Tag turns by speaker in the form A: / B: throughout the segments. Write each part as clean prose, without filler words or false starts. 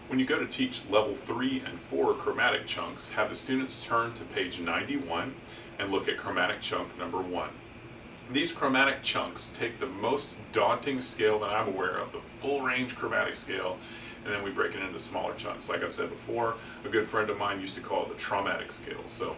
A: When you go to teach level 3 and 4 chromatic chunks, have the students turn to page 91 and look at chromatic chunk number 1. These chromatic chunks take the most daunting scale that I'm aware of, the full range chromatic scale, and then we break it into smaller chunks. Like I've said before, a good friend of mine used to call it the chromatic scale. So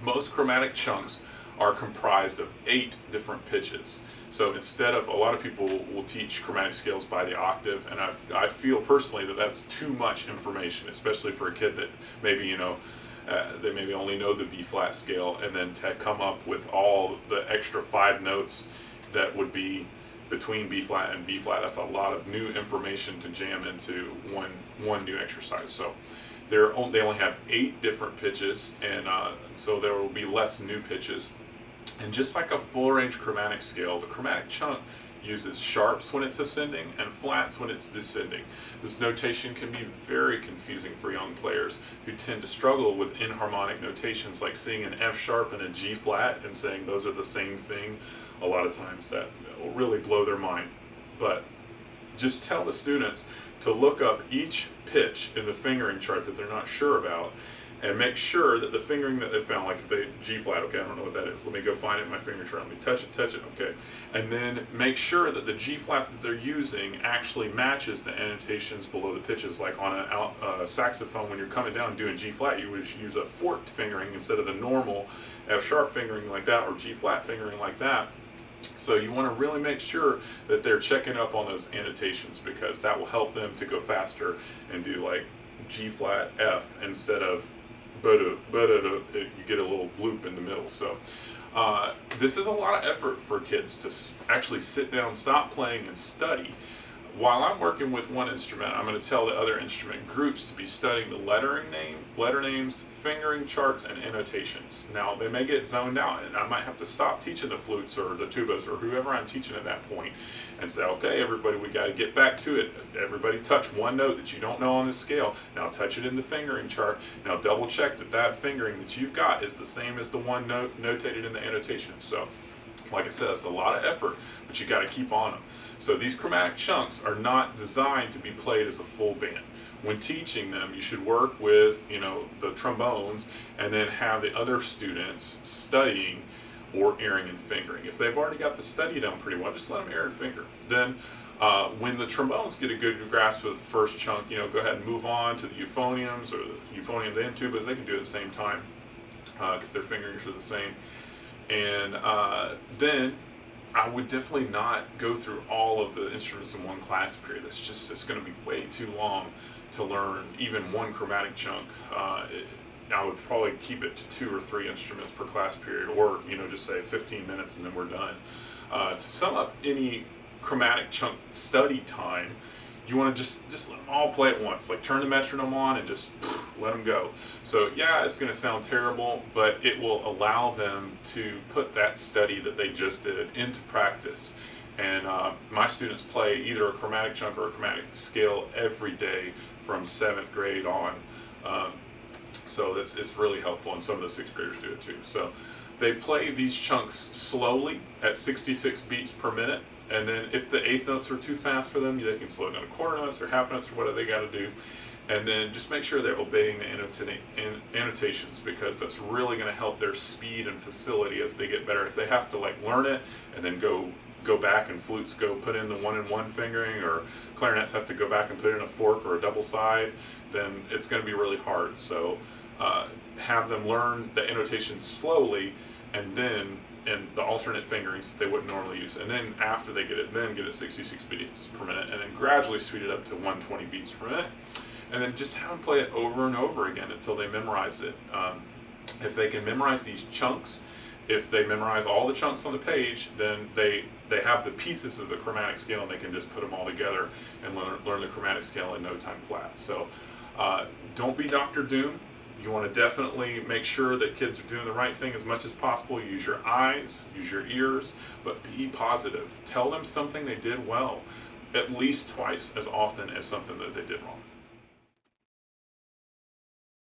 A: most chromatic chunks are comprised of 8 different pitches. So instead of, a lot of people will teach chromatic scales by the octave, and I feel personally that that's too much information, especially for a kid that maybe, they maybe only know the B flat scale, and then to come up with all the extra 5 notes that would be between B flat and B flat. That's a lot of new information to jam into one new exercise. So they only have 8 different pitches, and so there will be less new pitches. And just like a full range chromatic scale, the chromatic chunk uses sharps when it's ascending and flats when it's descending. This notation can be very confusing for young players who tend to struggle with inharmonic notations, like seeing an F sharp and a G flat and saying those are the same thing. A lot of times that will really blow their mind. But just tell the students to look up each pitch in the fingering chart that they're not sure about, and make sure that the fingering that they found, like the G flat, okay, I don't know what that is. Let me go find it in my finger chart. Let me touch it, okay. And then make sure that the G flat that they're using actually matches the annotations below the pitches. Like on a saxophone, when you're coming down and doing G flat, you would use a forked fingering instead of the normal F sharp fingering like that, or G flat fingering like that. So you want to really make sure that they're checking up on those annotations, because that will help them to go faster and do like G flat F instead of you get a little bloop in the middle. So this is a lot of effort for kids to actually sit down, stop playing, and study. While I'm working with one instrument, I'm going to tell the other instrument groups to be studying the letter names, fingering charts, and annotations. Now, they may get zoned out, and I might have to stop teaching the flutes or the tubas or whoever I'm teaching at that point and say, okay, everybody, we got to get back to it. Everybody touch one note that you don't know on the scale. Now touch it in the fingering chart. Now double check that that fingering that you've got is the same as the one note notated in the annotation. So, like I said, it's a lot of effort, but you got to keep on them. So these chromatic chunks are not designed to be played as a full band. When teaching them, you should work with, the trombones, and then have the other students studying or earring and fingering. If they've already got the study done pretty well, just let them ear and finger. Then when the trombones get a good grasp of the first chunk, go ahead and move on to the euphoniums, or the euphoniums and tubas. They can do it at the same time because their fingerings are the same. And then I would definitely not go through all of the instruments in one class period. It's going to be way too long to learn even one chromatic chunk. I would probably keep it to 2 or 3 instruments per class period, or just say 15 minutes and then we're done. To sum up any chromatic chunk study time, you want to just let them all play at once. Like turn the metronome on and just let them go. So yeah, it's going to sound terrible, but it will allow them to put that study that they just did into practice. And my students play either a chromatic chunk or a chromatic scale every day from 7th grade on. So it's really helpful, and some of the 6th graders do it too. So they play these chunks slowly at 66 beats per minute. And then if the 8th notes are too fast for them, they can slow down to quarter notes or half notes or whatever they got to do. And then just make sure they're obeying the annotations, because that's really going to help their speed and facility as they get better. If they have to learn it and then go back, and flutes go put in the 1-in-1 fingering, or clarinets have to go back and put in a fork or a double side, then it's going to be really hard. So have them learn the annotations slowly, and then the alternate fingerings that they wouldn't normally use. And then after they get it, then get it 66 beats per minute, and then gradually speed it up to 120 beats per minute. And then just have them play it over and over again until they memorize it. If they can memorize these chunks, if they memorize all the chunks on the page, then they have the pieces of the chromatic scale, and they can just put them all together and learn the chromatic scale in no time flat. So don't be Dr. Doom. You want to definitely make sure that kids are doing the right thing as much as possible. Use your eyes, use your ears, but be positive. Tell them something they did well at least twice as often as something that they did wrong.